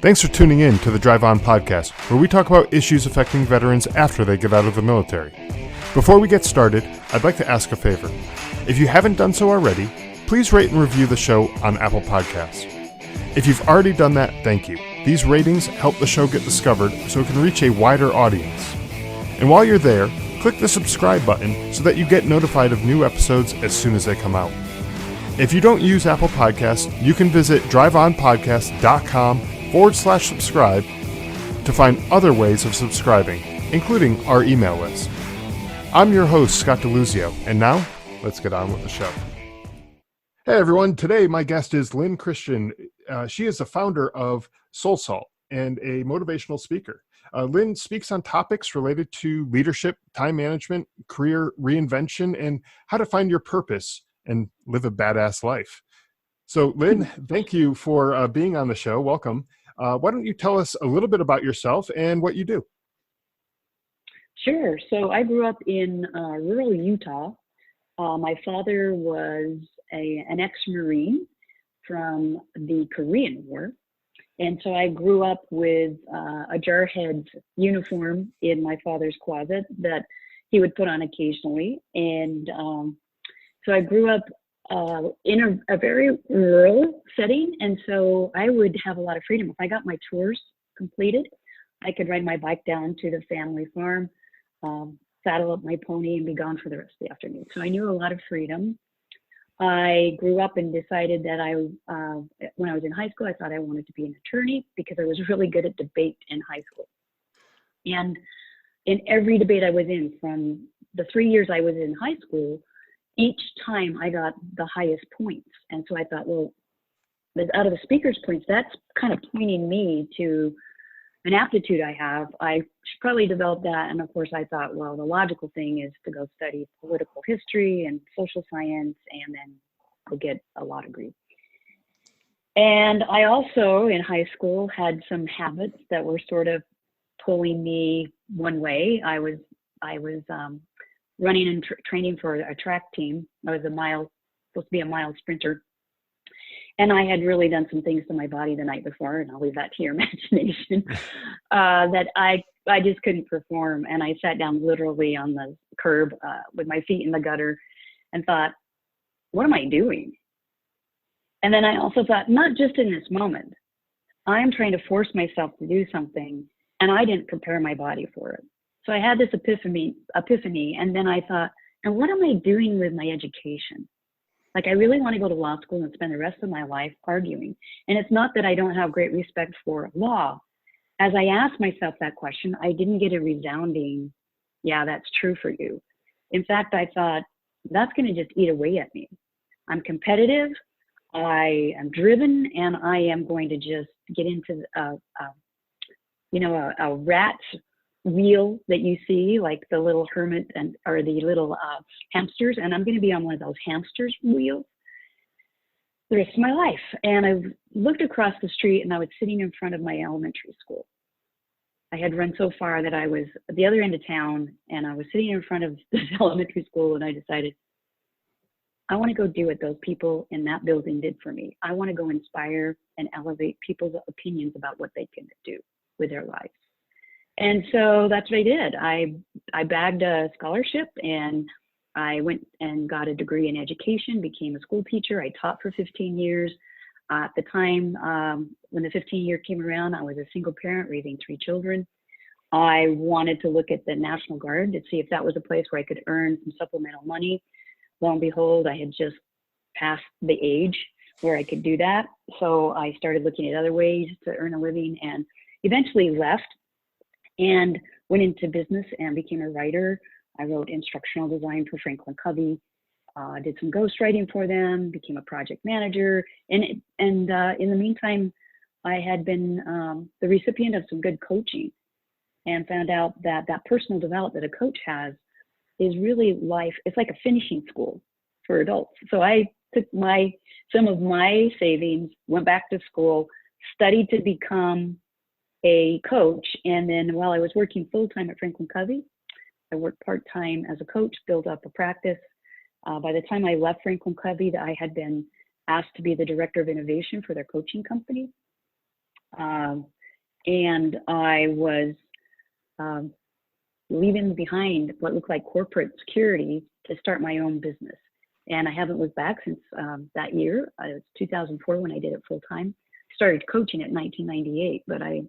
Thanks for tuning in to the Drive On podcast, where we talk about issues affecting veterans after they get out of the military. Before we get started, I'd like to ask a favor. If you haven't done so already, please rate and review the show on Apple Podcasts. If you've already done that, thank you. These ratings help the show get discovered so it can reach a wider audience. And while you're there, click the subscribe button so that you get notified of new episodes as soon as they come out. If you don't use Apple Podcasts, you can visit driveonpodcast.com/subscribe to find other ways of subscribing, including our email list. I'm your host, Scott DeLuzio, and now, let's get on with the show. Hey everyone, today my guest is Lynn Christian. She is the founder of Soul Salt and a motivational speaker. Lynn speaks on topics related to leadership, time management, career reinvention, and how to find your purpose and live a badass life. So Lynn, thank you for being on the show. Welcome. Why don't you tell us a little bit about yourself and what you do? Sure. So I grew up in rural Utah. My father was an ex-Marine from the Korean War. And so I grew up with a jarhead uniform in my father's closet that he would put on occasionally. And so I grew up in a very rural setting. And so I would have a lot of freedom. If I got my chores completed, I could ride my bike down to the family farm, saddle up my pony and be gone for the rest of the afternoon. So I knew a lot of freedom. I grew up and decided that when I was in high school, I thought I wanted to be an attorney because I was really good at debate in high school. And in every debate I was in, from the 3 years I was in high school, each time I got the highest points. And so I thought, well, out of the speaker's points, that's kind of pointing me to an aptitude I have. I should probably develop that. And of course, I thought, well, the logical thing is to go study political history and social science, and then go get a law degree. And I also, in high school, had some habits that were sort of pulling me one way. I was running and training for a track team. I was supposed to be a mile sprinter. And I had really done some things to my body the night before, and I'll leave that to your imagination, that I just couldn't perform. And I sat down literally on the curb with my feet in the gutter and thought, what am I doing? And then I also thought, not just in this moment, I'm trying to force myself to do something, and I didn't prepare my body for it. So I had this epiphany, and then I thought, and what am I doing with my education? Like, I really want to go to law school and spend the rest of my life arguing. And it's not that I don't have great respect for law. As I asked myself that question, I didn't get a resounding, yeah, that's true for you. In fact, I thought, that's going to just eat away at me. I'm competitive, I am driven, and I am going to just get into a rat wheel that you see, like the little hermit or the little hamsters, and I'm going to be on one of those hamsters wheels the rest of my life. And I looked across the street, and I was sitting in front of my elementary school. I had run so far that I was at the other end of town, and I was sitting in front of this elementary school, and I decided, I want to go do what those people in that building did for me. I want to go inspire and elevate people's opinions about what they can do with their lives. And so that's what I did. I bagged a scholarship, and I went and got a degree in education, became a school teacher. I taught for 15 years. At the time, when the 15-year came around, I was a single parent raising 3 children. I wanted to look at the National Guard to see if that was a place where I could earn some supplemental money. Lo and behold, I had just passed the age where I could do that. So I started looking at other ways to earn a living, and eventually left and went into business and became a writer. I wrote instructional design for Franklin Covey, did some ghostwriting for them, became a project manager. And in the meantime, I had been the recipient of some good coaching, and found out that personal development that a coach has is really life. It's like a finishing school for adults. So I took some of my savings, went back to school, studied to become a coach. And then while I was working full-time at Franklin Covey, I worked part-time as a coach, built up a practice. By the time I left Franklin Covey, I had been asked to be the director of innovation for their coaching company. Um, and I was um, leaving behind what looked like corporate security to start my own business. And I haven't looked back since that year. It was 2004 when I did it full time. Started coaching in 1998, but I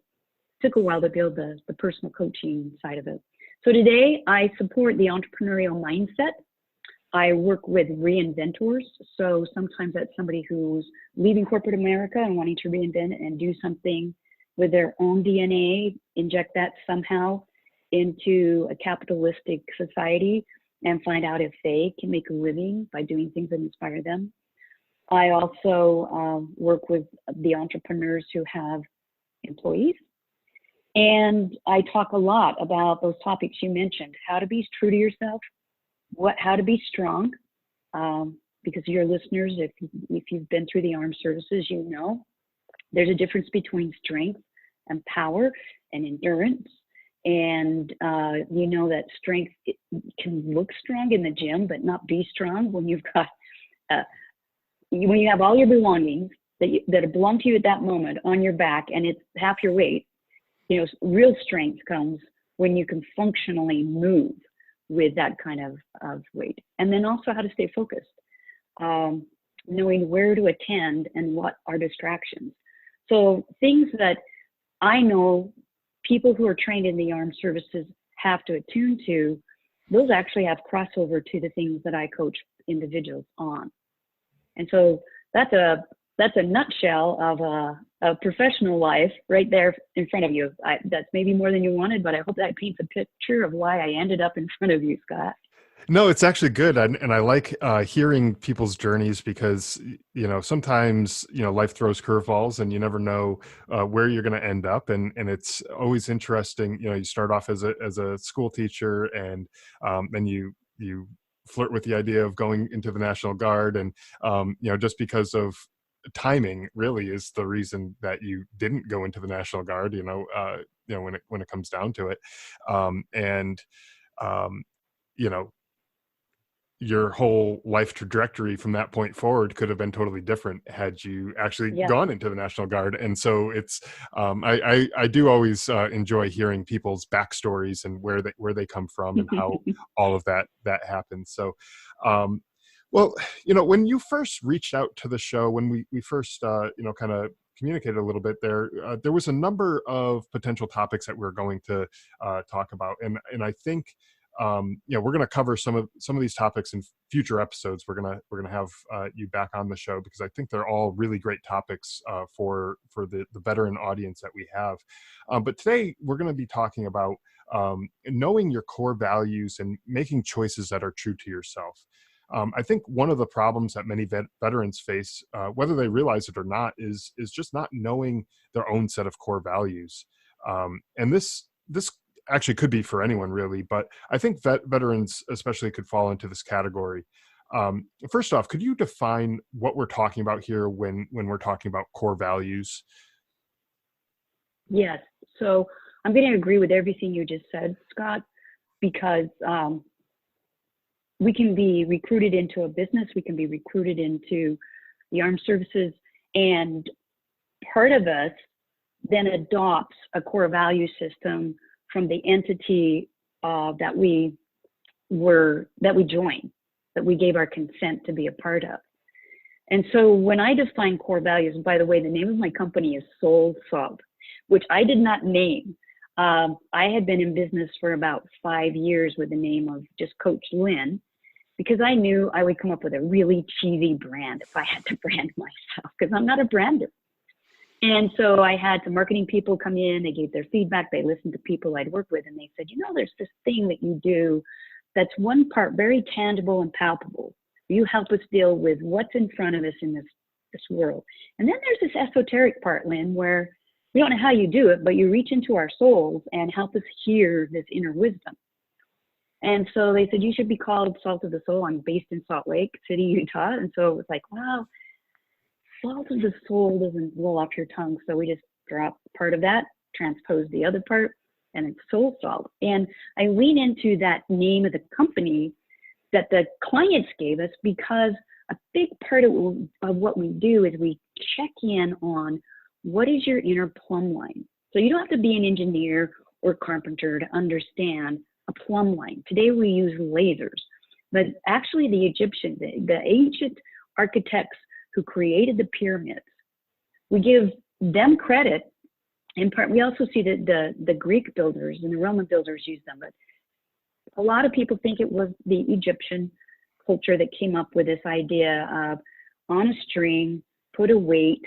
took a while to build the personal coaching side of it. So today I support the entrepreneurial mindset. I work with reinventors. So sometimes that's somebody who's leaving corporate America and wanting to reinvent and do something with their own DNA, inject that somehow into a capitalistic society and find out if they can make a living by doing things that inspire them. I also work with the entrepreneurs who have employees. And I talk a lot about those topics you mentioned, how to be true to yourself, how to be strong, because your listeners, if you've been through the armed services, you know there's a difference between strength and power and endurance. And you know that strength can look strong in the gym, but not be strong when you've got, when you have all your belongings that belong to you at that moment on your back and it's half your weight. You know, real strength comes when you can functionally move with that kind of weight. And then also how to stay focused, knowing where to attend and what are distractions. So things that I know people who are trained in the armed services have to attune to, those actually have crossover to the things that I coach individuals on. And so that's a nutshell of a professional life right there in front of you. That's maybe more than you wanted, but I hope that paints a picture of why I ended up in front of you, Scott. No, it's actually good. And I like hearing people's journeys because, sometimes, life throws curveballs and you never know where you're going to end up. And it's always interesting. You start off as a school teacher and then you flirt with the idea of going into the National Guard. And, just because of timing really is the reason that you didn't go into the National Guard, when it comes down to it. And, your whole life trajectory from that point forward could have been totally different had you actually gone into the National Guard. And so it's, I do always enjoy hearing people's backstories and where they come from and how all of that happens. So, well, when you first reached out to the show, when we first, kind of communicated a little bit there was a number of potential topics that we're going to talk about. And I think, we're going to cover some of these topics in future episodes. We're going to have you back on the show because I think they're all really great topics for the veteran audience that we have. But today we're going to be talking about knowing your core values and making choices that are true to yourself. I think one of the problems that many veterans face, whether they realize it or not, is just not knowing their own set of core values. And this actually could be for anyone really, but I think veterans especially could fall into this category. First off, could you define what we're talking about here when we're talking about core values? Yes. So I'm going to agree with everything you just said, Scott, because we can be recruited into a business, we can be recruited into the armed services, and part of us then adopts a core value system from the entity that we joined, that we gave our consent to be a part of. And so when I define core values, and by the way, the name of my company is Soul Salt, which I did not name. I had been in business for about 5 years with the name of just Coach Lynn, because I knew I would come up with a really cheesy brand if I had to brand myself, because I'm not a brander. And so I had some marketing people come in, they gave their feedback, they listened to people I'd worked with, and they said, there's this thing that you do that's one part very tangible and palpable. You help us deal with what's in front of us in this world. And then there's this esoteric part, Lynn, where we don't know how you do it, but you reach into our souls and help us hear this inner wisdom. And so they said, you should be called Salt of the Soul. I'm based in Salt Lake City, Utah. And so it was like, wow, Salt of the Soul doesn't roll off your tongue. So we just dropped part of that, transposed the other part, and it's Soul Salt. And I lean into that name of the company that the clients gave us because a big part of what we do is we check in on what is your inner plumb line? So you don't have to be an engineer or carpenter to understand a plumb line. Today we use lasers, but actually the Egyptians, the ancient architects who created the pyramids, we give them credit. In part, we also see that the Greek builders and the Roman builders used them, but a lot of people think it was the Egyptian culture that came up with this idea of on a string, put a weight.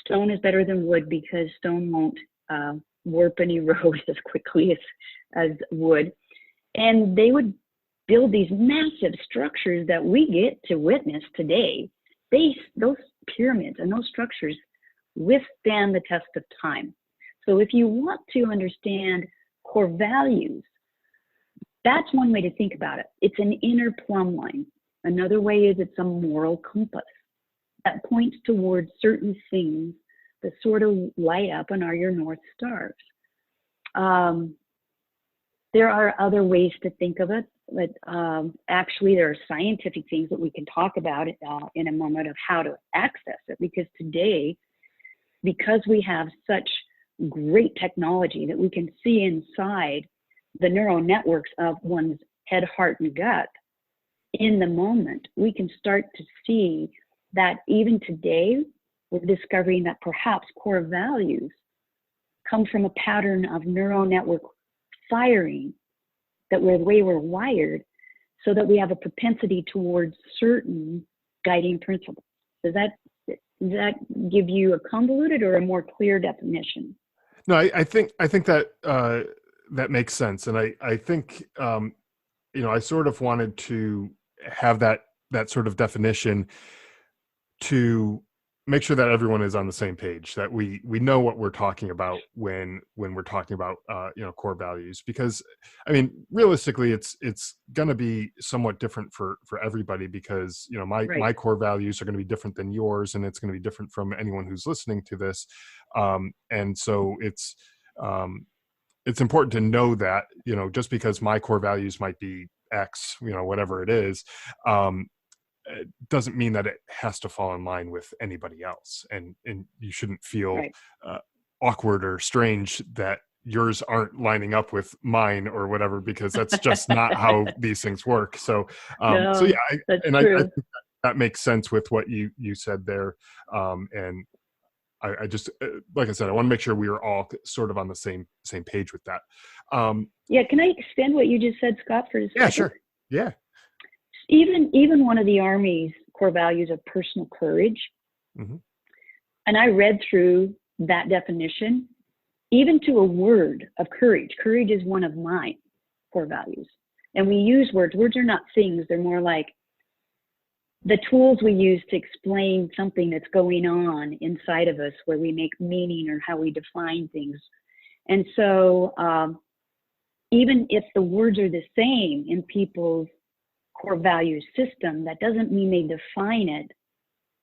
Stone is better than wood because stone won't warp and erode as quickly as wood. And they would build these massive structures that we get to witness today. Those pyramids and those structures withstand the test of time. So if you want to understand core values, that's one way to think about it. It's an inner plumb line. Another way is it's a moral compass that points towards certain things that sort of light up and are your North Stars. There are other ways to think of it, but actually there are scientific things that we can talk about in a moment of how to access it, because today, because we have such great technology that we can see inside the neural networks of one's head, heart, and gut in the moment, we can start to see that even today, we're discovering that perhaps core values come from a pattern of neural network firing, that we're the way we're wired, so that we have a propensity towards certain guiding principles. Does that give you a convoluted or a more clear definition? No, I think that that makes sense, and I think I sort of wanted to have that sort of definition to make sure that everyone is on the same page, that we know what we're talking about when we're talking about core values, because I mean realistically it's going to be somewhat different for everybody, because my core values are going to be different than yours, and it's going to be different from anyone who's listening to this, and so it's important to know that just because my core values might be X, whatever it is, it doesn't mean that it has to fall in line with anybody else, and you shouldn't feel awkward or strange that yours aren't lining up with mine or whatever, because that's just not how these things work. So so yeah, I think that makes sense with what you said there, and I just like I said, I want to make sure we are all sort of on the same page with that. Can I extend what you just said, Scott, for a second? Yeah, sure. Yeah. Even one of the Army's core values of personal courage, mm-hmm. and I read through that definition, even to a word of courage. Courage is one of my core values. And we use words. Words are not things. They're more like the tools we use to explain something that's going on inside of us, where we make meaning or how we define things. And so even if the words are the same in people's core value system, that doesn't mean they define it,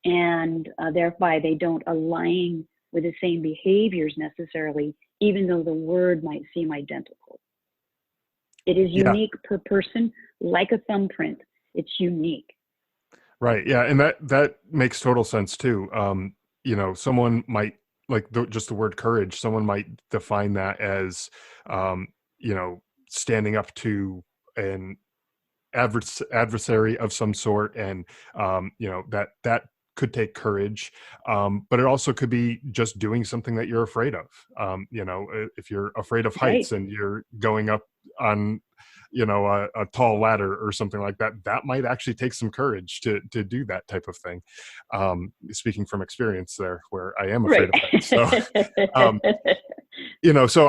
and thereby they don't align with the same behaviors necessarily, even though the word might seem identical. It is unique per person, like a thumbprint. It's unique. Right. Yeah, and that makes total sense too. Someone might just the word courage. Someone might define that as standing up to an adversary of some sort, and that could take courage, but it also could be just doing something that you're afraid of. If you're afraid of heights and you're going up on a tall ladder or something like that, that might actually take some courage to do that type of thing. Speaking from experience there, where I am afraid of heights, so so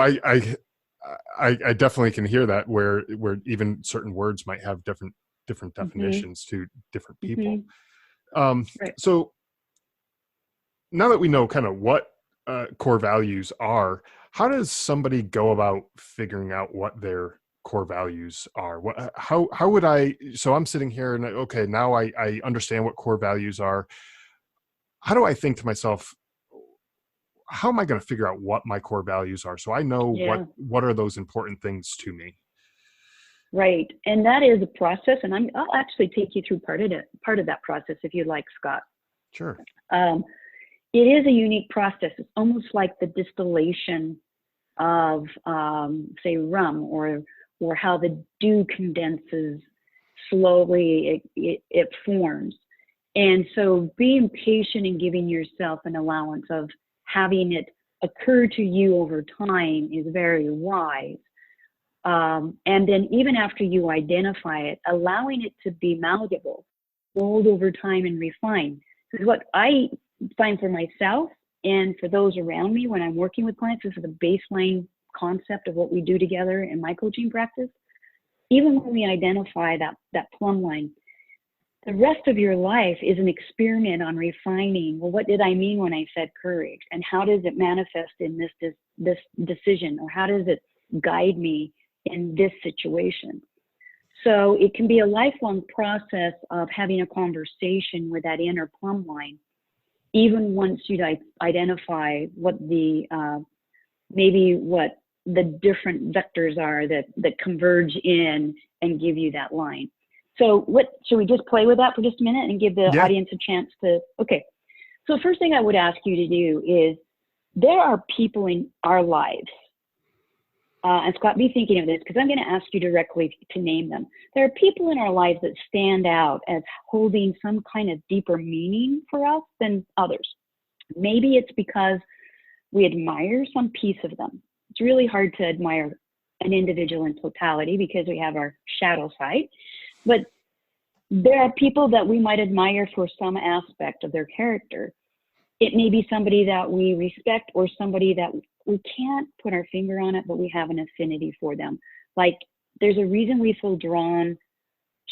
I definitely can hear that, where even certain words might have different definitions to different people. So now that we know kind of what core values are, how does somebody go about figuring out what their core values are? How would I? So I'm sitting here and okay, now I understand what core values are. How do I think to myself, how am I going to figure out what my core values are, so I know what are those important things to me? Right, and that is a process, and I'll actually take you through part of that process if you like, Scott. Sure. it is a unique process. It's almost like the distillation of, say, rum, or how the dew condenses slowly, it forms. And so being patient and giving yourself an allowance of having it occur to you over time is very wise. And then even after you identify it, allowing it to be malleable, mold over time and refine. Because what I find for myself and for those around me when I'm working with clients, this is the baseline concept of what we do together in my coaching practice. Even when we identify that plumb line, the rest of your life is an experiment on refining, well, what did I mean when I said courage? And how does it manifest in this decision? Or how does it guide me in this situation? So it can be a lifelong process of having a conversation with that inner plumb line, even once you identify what maybe what the different vectors are that converge in and give you that line. So should we just play with that for just a minute and give the audience a chance to, okay. So first thing I would ask you to do is, there are people in our lives, and Scott, be thinking of this, because I'm going to ask you directly to name them. There are people in our lives that stand out as holding some kind of deeper meaning for us than others. Maybe it's because we admire some piece of them. It's really hard to admire an individual in totality because we have our shadow side. But there are people that we might admire for some aspect of their character. It may be somebody that we respect or somebody that we can't put our finger on it, but we have an affinity for them. Like there's a reason we feel drawn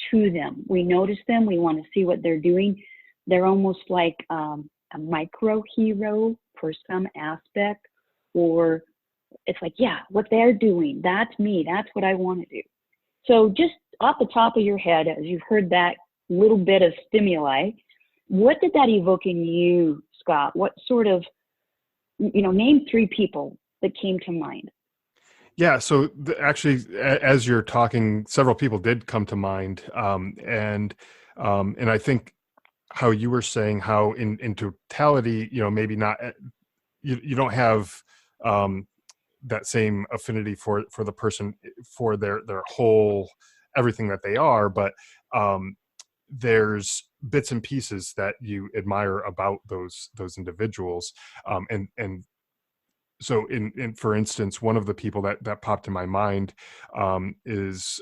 to them. We notice them. We want to see what they're doing. They're almost like a micro hero for some aspect, or it's like, yeah, what they're doing, that's me. That's what I want to do. So just off the top of your head, as you've heard that little bit of stimuli, what did that evoke in you, Scott? What sort of, name 3 people that came to mind. Yeah. So actually, as you're talking, several people did come to mind. And I think how you were saying how in totality, maybe not, you don't have that same affinity for the person, for their whole, everything that they are, but there's bits and pieces that you admire about those individuals. And so for instance, one of the people that popped in my mind is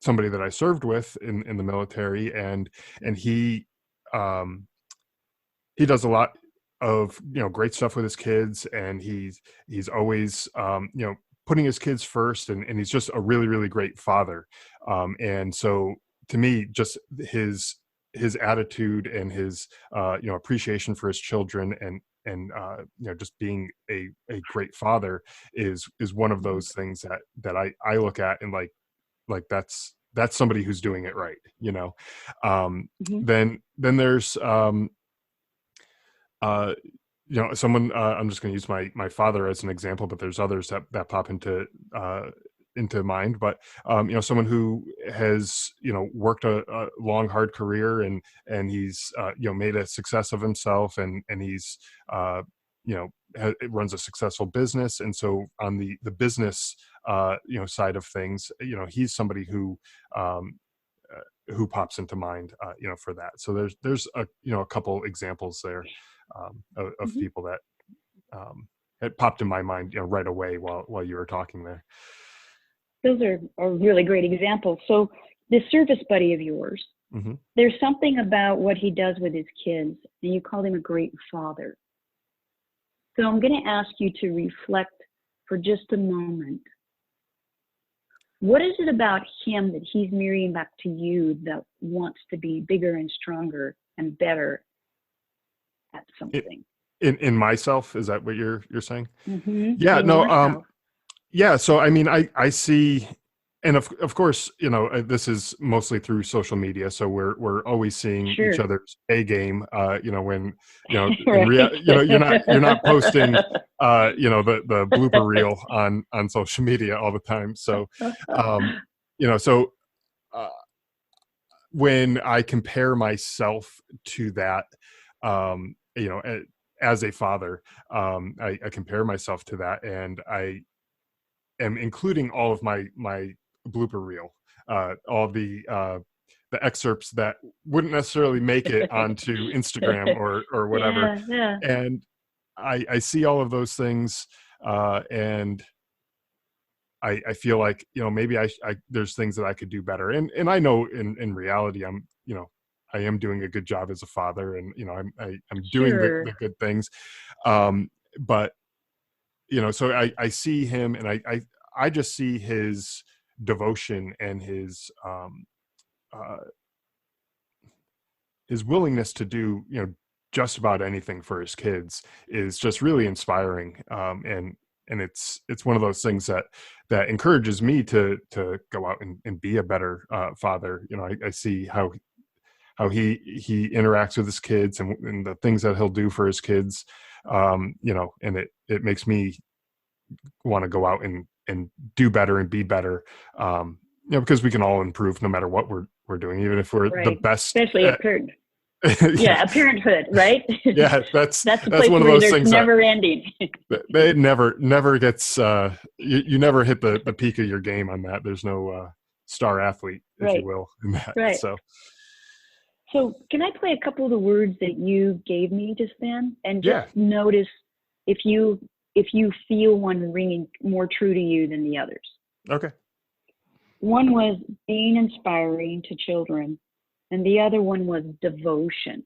somebody that I served with in the military, and he does a lot of great stuff with his kids, and he's always putting his kids first, and he's just a really, really great father. And so to me, just his attitude and his appreciation for his children, and just being a great father is one of those things that I look at and like that's somebody who's doing it right. Then there's someone, I'm just going to use my father as an example, but there's others that pop into mind. But someone who has worked a long, hard career, and he's made a success of himself, and he's runs a successful business. And so on the business side of things, he's somebody who pops into mind for that. So there's a couple examples there of people that it popped in my mind right away while you were talking there. Those are really great examples. So this service buddy of yours, there's something about what he does with his kids, and you called him a great father. So I'm going to ask you to reflect for just a moment. What is it about him that he's mirroring back to you that wants to be bigger and stronger and better at something? In myself, is that what you're saying? Yeah, yeah. So, I mean, I see, and of course, this is mostly through social media. So we're always seeing each other's A game, when, right. you're not posting, the blooper reel on social media all the time. So, when I compare myself to that, as a father, I compare myself to that, and I am including all of my blooper reel, all the excerpts that wouldn't necessarily make it onto Instagram or whatever. Yeah, yeah. And I see all of those things, and I feel like, maybe I there's things that I could do better. And I know in reality, I am doing a good job as a father, and, I'm doing Sure. the good things. But, so I see him, and I just see his devotion and uh, his willingness to do, just about anything for his kids is just really inspiring. And it's one of those things that encourages me to go out and be a better father. I see how he interacts with his kids, and the things that he'll do for his kids. And it makes me want to go out and do better and be better. Because we can all improve no matter what we're doing, even if we're the best. Especially a parent. Yeah, a parenthood, right? Yeah, that's the place one of where those things never ending. They never gets. You never hit the peak of your game on that. There's no star athlete, if you will, in that. Right. So can I play a couple of the words that you gave me just then, and just notice if you feel one ringing more true to you than the others? Okay. One was being inspiring to children, and the other one was devotion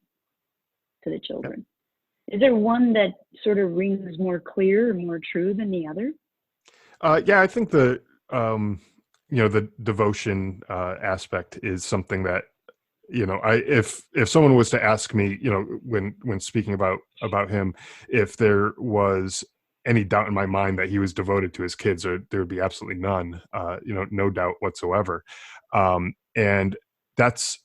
to the children. Yep. Is there one that sort of rings more clear or more true than the other? Yeah, I think the devotion aspect is something that, if someone was to ask me, when speaking about him, if there was any doubt in my mind that he was devoted to his kids, or there would be absolutely none, no doubt whatsoever. And that's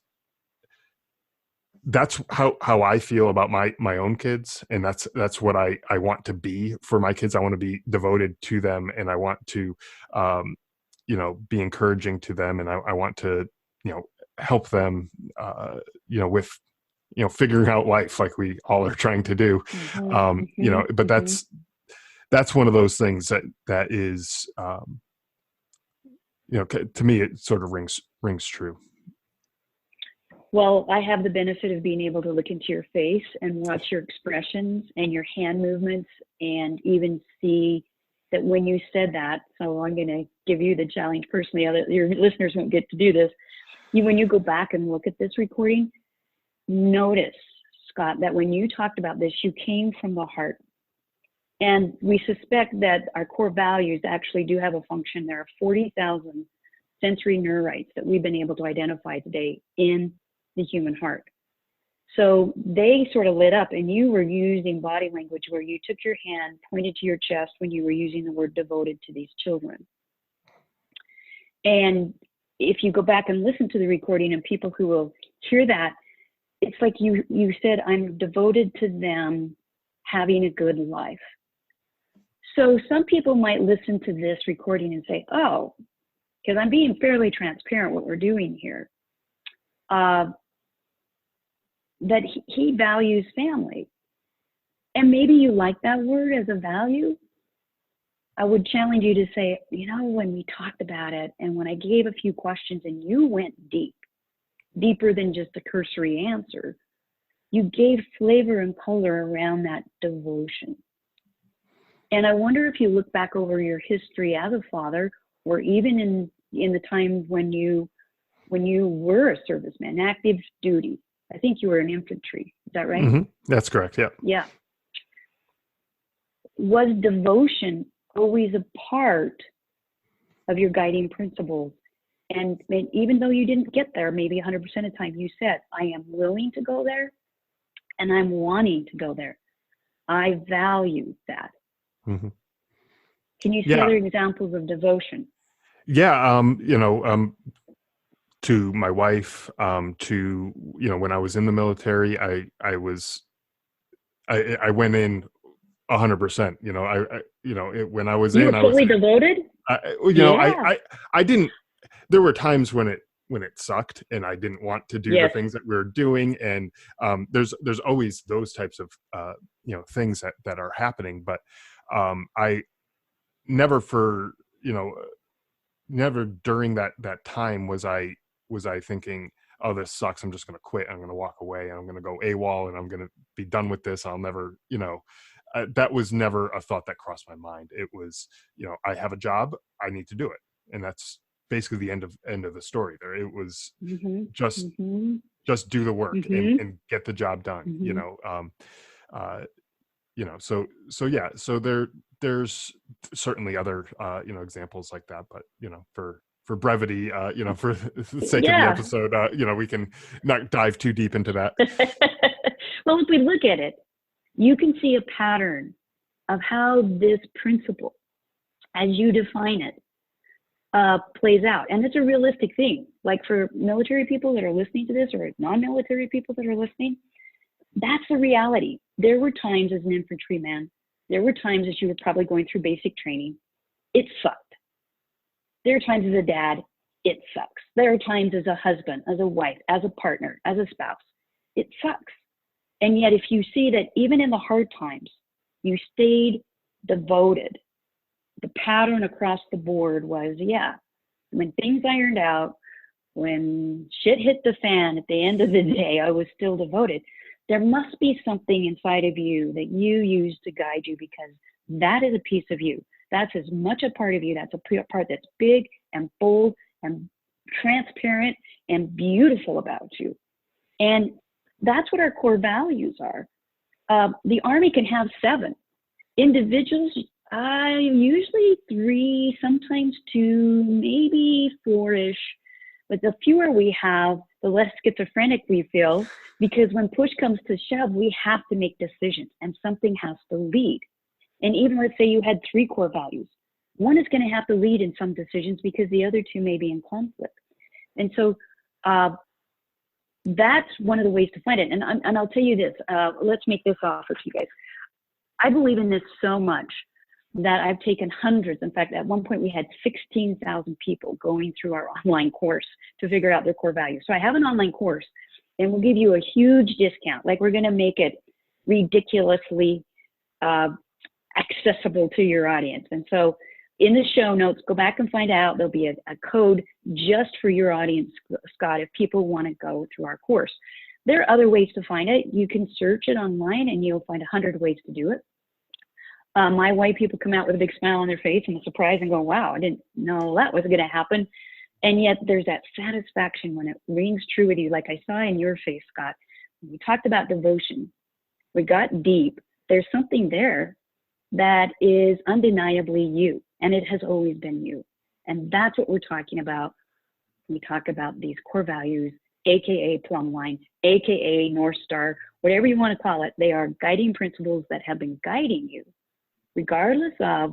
how I feel about my own kids. And that's what I want to be for my kids. I want to be devoted to them, and I want to, be encouraging to them. And I want to, help them, with, figuring out life like we all are trying to do. But that's one of those things that is, to me, it sort of rings true. Well, I have the benefit of being able to look into your face and watch your expressions and your hand movements, and even see that when you said that. So I'm going to give you the challenge personally. Your listeners won't get to do this. When you go back and look at this recording, notice, Scott, that when you talked about this, you came from the heart. And we suspect that our core values actually do have a function. There are 40,000 sensory neurites that we've been able to identify today in the human heart. So they sort of lit up, and you were using body language where you took your hand, pointed to your chest when you were using the word devoted to these children. And if you go back and listen to the recording, and people who will hear that, it's like you said, I'm devoted to them having a good life. So some people might listen to this recording and say, oh, because I'm being fairly transparent what we're doing here, that he values family. And maybe you like that word as a value. I would challenge you to say, when we talked about it, and when I gave a few questions and you went deeper than just a cursory answer, you gave flavor and color around that devotion. And I wonder if you look back over your history as a father, or even in the time when you were a serviceman, active duty. I think you were in infantry. Is that right? Mm-hmm. That's correct. Yeah. Yeah. Was devotion always a part of your guiding principles? And even though you didn't get there, maybe 100% of the time, you said, I am willing to go there, and I'm wanting to go there. I value that. Mm-hmm. Can you see other examples of devotion? Yeah. To my wife, to, when I was in the military, I went in 100%, when I was you were totally devoted. I didn't, there were times when when it sucked and I didn't want to do the Yes. things that we were doing. And there's always those types of things that are happening. But I never never during that time was I thinking, oh, this sucks, I'm just going to quit, I'm going to walk away, and I'm going to go AWOL, and I'm going to be done with this, I'll never, that was never a thought that crossed my mind. It was, I have a job, I need to do it, and that's basically the end of the story there. It was just do the work and get the job done. So yeah, so there's certainly other examples like that, but for brevity, for the sake of the episode, we can not dive too deep into that. Well, if we look at it, you can see a pattern of how this principle, as you define it, plays out. And it's a realistic thing. Like for military people that are listening to this, or non-military people that are listening, that's the reality. There were times as an infantryman, there were times as you were probably going through basic training, it sucked. There are times as a dad, it sucks. There are times as a husband, as a wife, as a partner, as a spouse, it sucks. And yet if you see that even in the hard times, you stayed devoted, the pattern across the board was, when things ironed out, when shit hit the fan at the end of the day, I was still devoted. There must be something inside of you that you use to guide you, because that is a piece of you. That's as much a part of you. That's a part that's big and bold and transparent and beautiful about you. And that's what our core values are. The Army can have 7. Individuals, usually 3, sometimes 2, maybe 4-ish. But the fewer we have, the less schizophrenic we feel, because when push comes to shove, we have to make decisions and something has to lead. And even let's say you had 3 core values, one is going to have to lead in some decisions because the other 2 may be in conflict. And so that's one of the ways to find it. And I'll tell you this, let's make this offer to you guys. I believe in this so much that I've taken hundreds. In fact, at one point we had 16,000 people going through our online course to figure out their core values. So I have an online course and we'll give you a huge discount. Like, we're going to make it ridiculously accessible to your audience. And so in the show notes, go back and find out. There'll be a code just for your audience, Scott, if people want to go through our course. There are other ways to find it. You can search it online and you'll find 100 ways to do it. My white people come out with a big smile on their face and a surprise and go, wow, I didn't know that was going to happen. And yet there's that satisfaction when it rings true with you, like I saw in your face, Scott. When we talked about devotion, we got deep. There's something there that is undeniably you, and it has always been you. And that's what we're talking about when we talk about these core values, AKA plumb line, AKA North Star, whatever you want to call it. They are guiding principles that have been guiding you, regardless of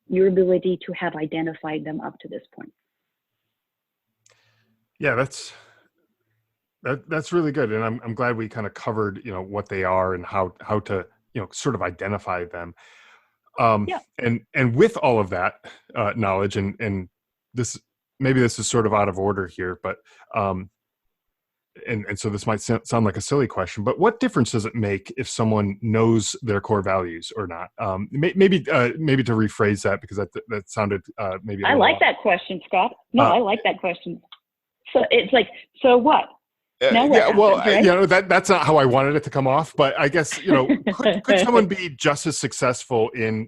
your ability to have identified them up to this point. Yeah, that's really good. And I'm glad we kind of covered, what they are and how to, sort of identify them. And with all of that knowledge and this, maybe this is sort of out of order here, but and so this might sound like a silly question, but what difference does it make if someone knows their core values or not? Maybe to rephrase that, because that sounded maybe. I like that question, Scott. No, I like that question. So it's like, so what? Now what happens, well, right? that's not how I wanted it to come off, but I guess, could someone be just as successful in,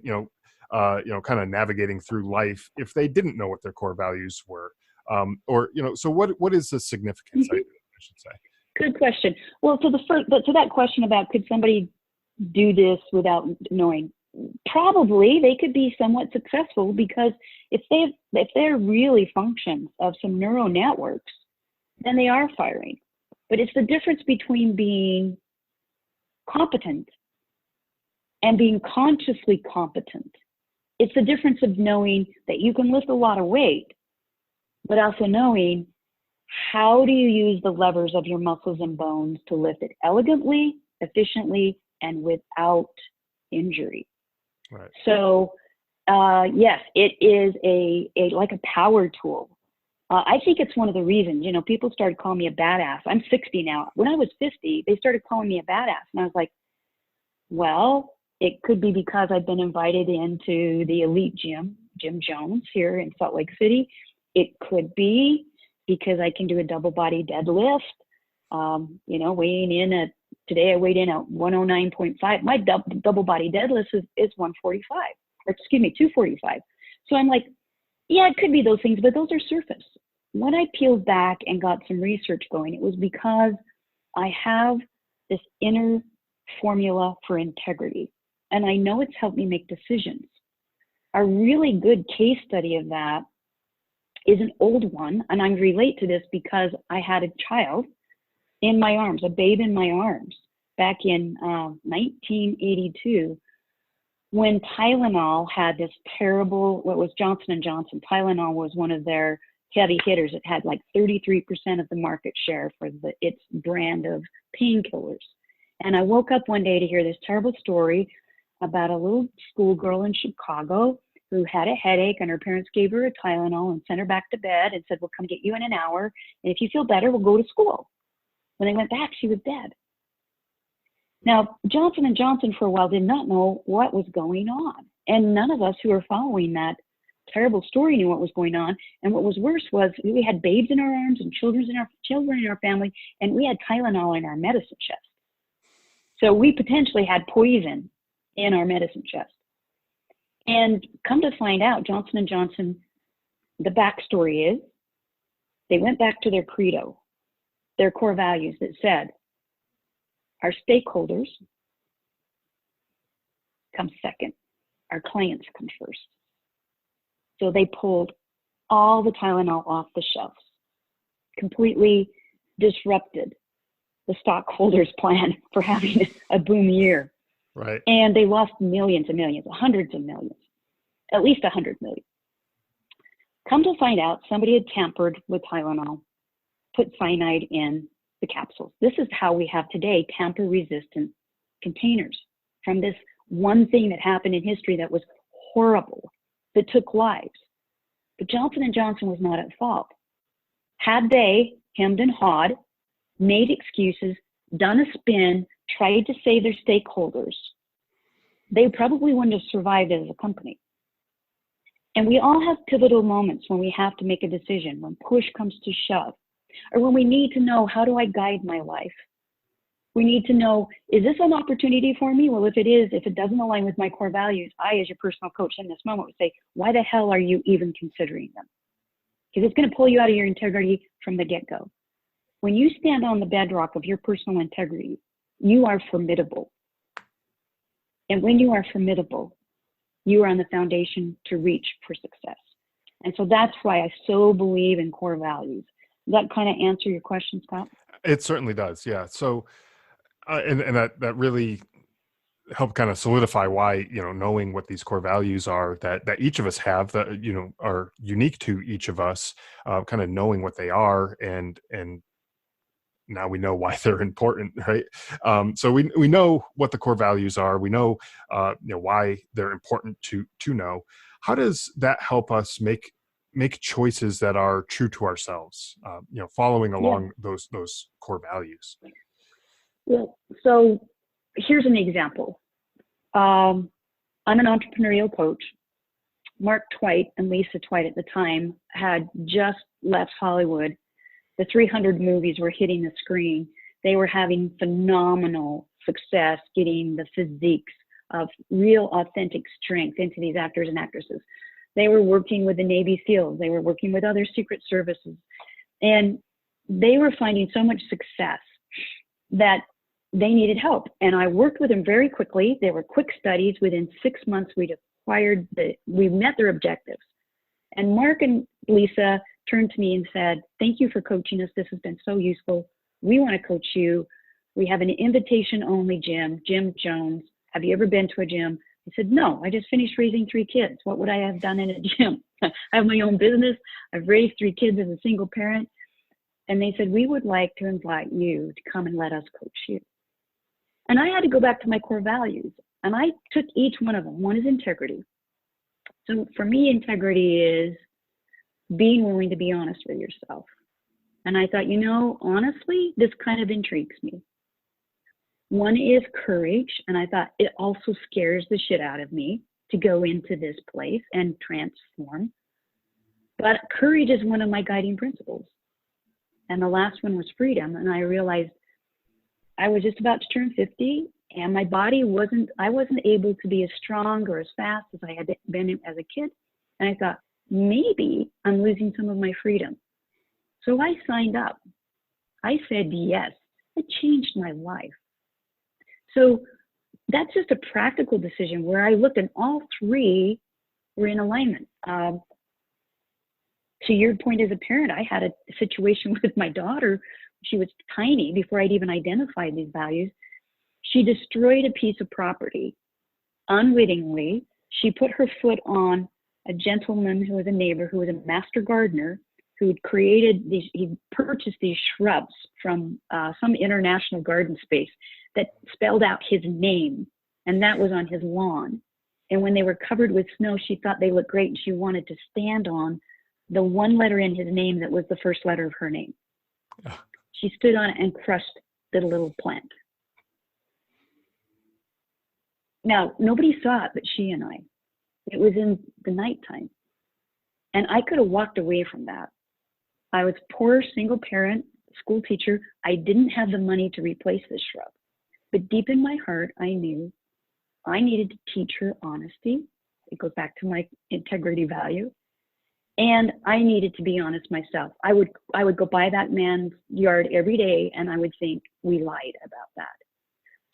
kind of navigating through life if they didn't know what their core values were? So what is the significance, I should say? Good question. Well, to that question about could somebody do this without knowing, probably they could be somewhat successful, because if they're really functions of some neural networks, then they are firing. But it's the difference between being competent and being consciously competent. It's the difference of knowing that you can lift a lot of weight, but also knowing how do you use the levers of your muscles and bones to lift it elegantly, efficiently, and without injury. Right. So yes, it is like a power tool. I think it's one of the reasons, people started calling me a badass. I'm 60 now. When I was 50, they started calling me a badass. And I was like, well, it could be because I've been invited into the elite gym, Jim Jones here in Salt Lake City. It could be because I can do a double body deadlift. Weighing in at, today I weighed in at 109.5. My double body deadlift is 145, or excuse me, 245. So I'm like, yeah, it could be those things, but those are surface. When I peeled back and got some research going, it was because I have this inner formula for integrity, and I know it's helped me make decisions. A really good case study of that is an old one, and I relate to this because I had a child in my arms, a babe in my arms, back in 1982, when Tylenol had this terrible, what was Johnson & Johnson. Tylenol was one of their heavy hitters. It had like 33% of the market share for its brand of painkillers. And I woke up one day to hear this terrible story about a little schoolgirl in Chicago who had a headache, and her parents gave her a Tylenol and sent her back to bed and said, we'll come get you in an hour. And if you feel better, we'll go to school. When they went back, she was dead. Now, Johnson & Johnson for a while did not know what was going on. And none of us who were following that terrible story knew what was going on. And what was worse was we had babes in our arms and children in our family, and we had Tylenol in our medicine chest. So we potentially had poison in our medicine chest. And come to find out, Johnson & Johnson, the backstory is they went back to their credo, their core values that said, our stakeholders come second, our clients come first. So they pulled all the Tylenol off the shelves, completely disrupted the stockholders' plan for having a boom year. Right. And they lost millions and millions, hundreds of millions, at least 100 million. Come to find out, somebody had tampered with Tylenol, put cyanide in the capsules. This is how we have today tamper-resistant containers from this one thing that happened in history that was horrible, that took lives. But Johnson & Johnson was not at fault. Had they hemmed and hawed, made excuses, done a spin, tried to save their stakeholders, they probably wouldn't have survived as a company. And we all have pivotal moments when we have to make a decision, when push comes to shove, or when we need to know, how do I guide my life? We need to know, is this an opportunity for me? Well, if it is, if it doesn't align with my core values, I, as your personal coach in this moment, would say, why the hell are you even considering them? Because it's going to pull you out of your integrity from the get-go. When you stand on the bedrock of your personal integrity, you are formidable. And when you are formidable, you are on the foundation to reach for success. And so that's why I so believe in core values. Does that kind of answer your question, Scott? It certainly does. Yeah. So, and that really helped kind of solidify why, knowing what these core values are that each of us have, that, are unique to each of us, kind of knowing what they are, and now we know why they're important, right? So we know what the core values are. We know, why they're important to know. How does that help us make choices that are true to ourselves? Following along those core values. Well, so here's an example. I'm an entrepreneurial coach. Mark Twight and Lisa Twight at the time had just left Hollywood. The 300 movies were hitting the screen. They were having phenomenal success getting the physiques of real authentic strength into these actors and actresses. They were working with the Navy SEALs. They were working with other secret services. And they were finding so much success that they needed help. And I worked with them very quickly. They were quick studies. Within 6 months, we met their objectives. And Mark and Lisa turned to me and said, thank you for coaching us. This has been so useful. We want to coach you. We have an invitation-only gym, Jim Jones. Have you ever been to a gym? I said, no, I just finished raising 3 kids. What would I have done in a gym? I have my own business. I've raised 3 kids as a single parent. And they said, we would like to invite you to come and let us coach you. And I had to go back to my core values. And I took each one of them. One is integrity. So for me, integrity is being willing to be honest with yourself. And I thought, honestly, this kind of intrigues me. One is courage. And I thought it also scares the shit out of me to go into this place and transform. But courage is one of my guiding principles. And the last one was freedom. And I realized I was just about to turn 50 and my body I wasn't able to be as strong or as fast as I had been as a kid. And I thought, maybe I'm losing some of my freedom. So I signed up. I said yes. It changed my life. So that's just a practical decision where I looked and all three were in alignment. To your point as a parent, I had a situation with my daughter. She was tiny before I'd even identified these values. She destroyed a piece of property unwittingly. She put her foot on a gentleman who was a neighbor, who was a master gardener, who had he purchased these shrubs from some international garden space that spelled out his name, and that was on his lawn. And when they were covered with snow, she thought they looked great, and she wanted to stand on the one letter in his name that was the first letter of her name. She stood on it and crushed the little plant. Now, nobody saw it but she and I. It was in the nighttime. And I could have walked away from that. I was a poor single parent, school teacher. I didn't have the money to replace this shrub. But deep in my heart, I knew I needed to teach her honesty. It goes back to my integrity value. And I needed to be honest myself. I would go by that man's yard every day and I would think, we lied about that.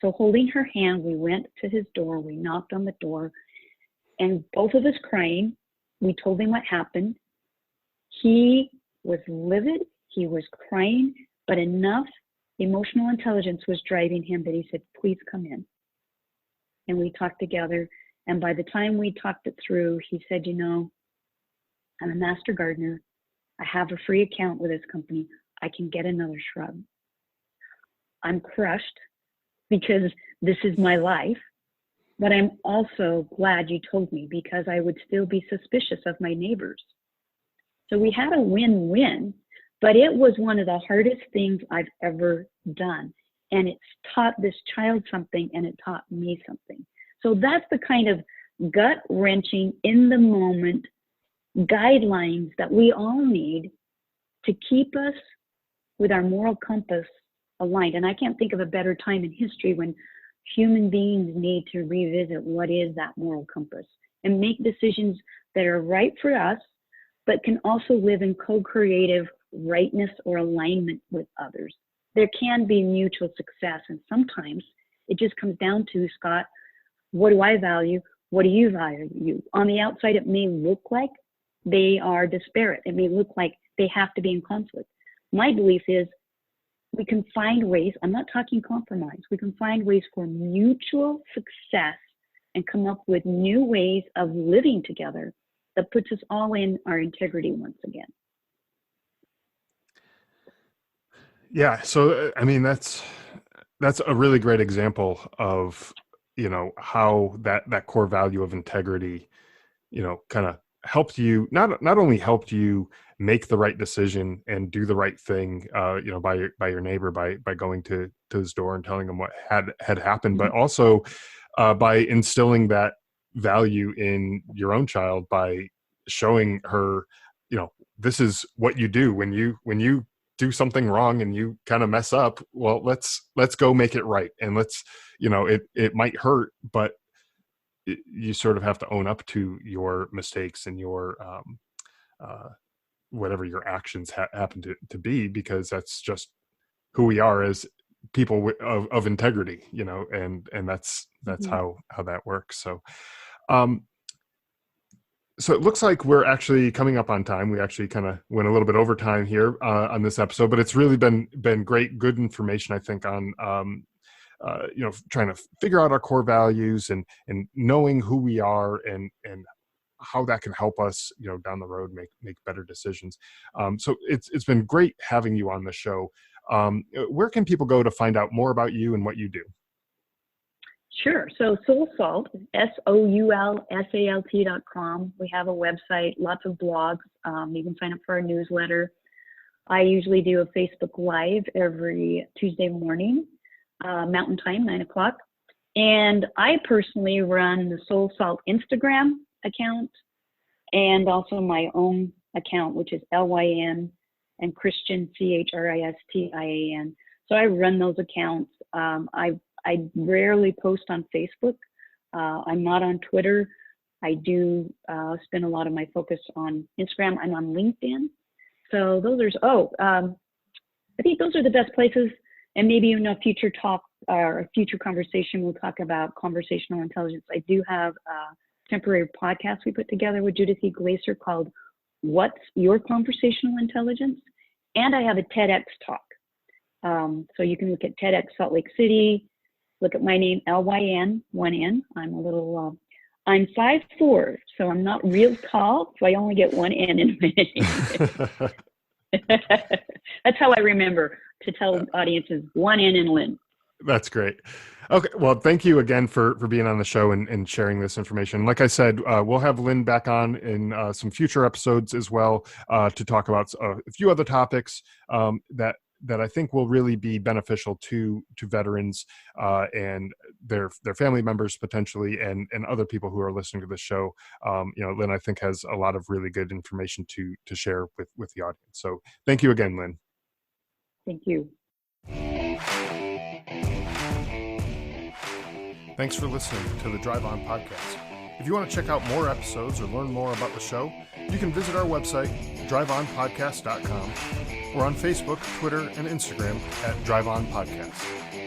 So holding her hand, we went to his door, we knocked on the door, and both of us crying, we told him what happened. He was livid, he was crying, but enough emotional intelligence was driving him that he said, please come in. And we talked together, and by the time we talked it through, he said, I'm a master gardener. I have a free account with this company. I can get another shrub. I'm crushed because this is my life, but I'm also glad you told me because I would still be suspicious of my neighbors. So we had a win-win, but it was one of the hardest things I've ever done. And it's taught this child something and it taught me something. So that's the kind of gut-wrenching, in the moment guidelines that we all need to keep us with our moral compass aligned. And I can't think of a better time in history when human beings need to revisit what is that moral compass and make decisions that are right for us, but can also live in co-creative rightness or alignment with others. There can be mutual success, and sometimes it just comes down to, Scott, what do I value? What do you value? On the outside, it may look like they are disparate. It may look like they have to be in conflict. My belief is we can find ways, I'm not talking compromise, we can find ways for mutual success and come up with new ways of living together that puts us all in our integrity once again. Yeah. So, I mean, that's a really great example of, how that core value of integrity, kind of helped you, not only helped you make the right decision and do the right thing, by your neighbor, by going to his door and telling him what had happened, but also by instilling that value in your own child by showing her, this is what you do when you do something wrong and you kind of mess up. Well, let's go make it right. And let's, it might hurt, but you sort of have to own up to your mistakes and your, whatever your actions happen to be, because that's just who we are as people of integrity, and that's how that works. So, so it looks like we're actually coming up on time. We actually kind of went a little bit over time here on this episode, but it's really been great, good information, I think, on, trying to figure out our core values and knowing who we are and how that can help us, down the road, make better decisions. So it's been great having you on the show. Where can people go to find out more about you and what you do? Sure. So Soul Salt, SOULSALT.com. We have a website, lots of blogs. You can sign up for our newsletter. I usually do a Facebook Live every Tuesday morning, Mountain Time, 9 o'clock. And I personally run the Soul Salt Instagram account and also my own account, which is LYN and Christian, CHRISTIAN. So I run those accounts. I rarely post on Facebook. I'm not on Twitter. I do spend a lot of my focus on Instagram. I'm on LinkedIn. So those are, I think those are the best places. And maybe in a future talk or a future conversation, we'll talk about conversational intelligence. I do have a temporary podcast we put together with Judith E. Glaser called What's Your Conversational Intelligence? And I have a TEDx talk. So you can look at TEDx Salt Lake City, look at my name, LYN, 1N. I'm a little, I'm 5'4", so I'm not real tall, so I only get one N in my name. That's how I remember to tell audiences, one N in Lynn. That's great. Okay. Well, thank you again for being on the show and sharing this information. Like I said, we'll have Lynn back on in some future episodes as well to talk about a few other topics that I think will really be beneficial to veterans and their family members potentially, and other people who are listening to this show. Lynn, I think, has a lot of really good information to share with the audience. So thank you again, Lynn. Thank you. Thanks for listening to the Drive On Podcast. If you want to check out more episodes or learn more about the show, you can visit our website, driveonpodcast.com, or on Facebook, Twitter, and Instagram at Drive On Podcast.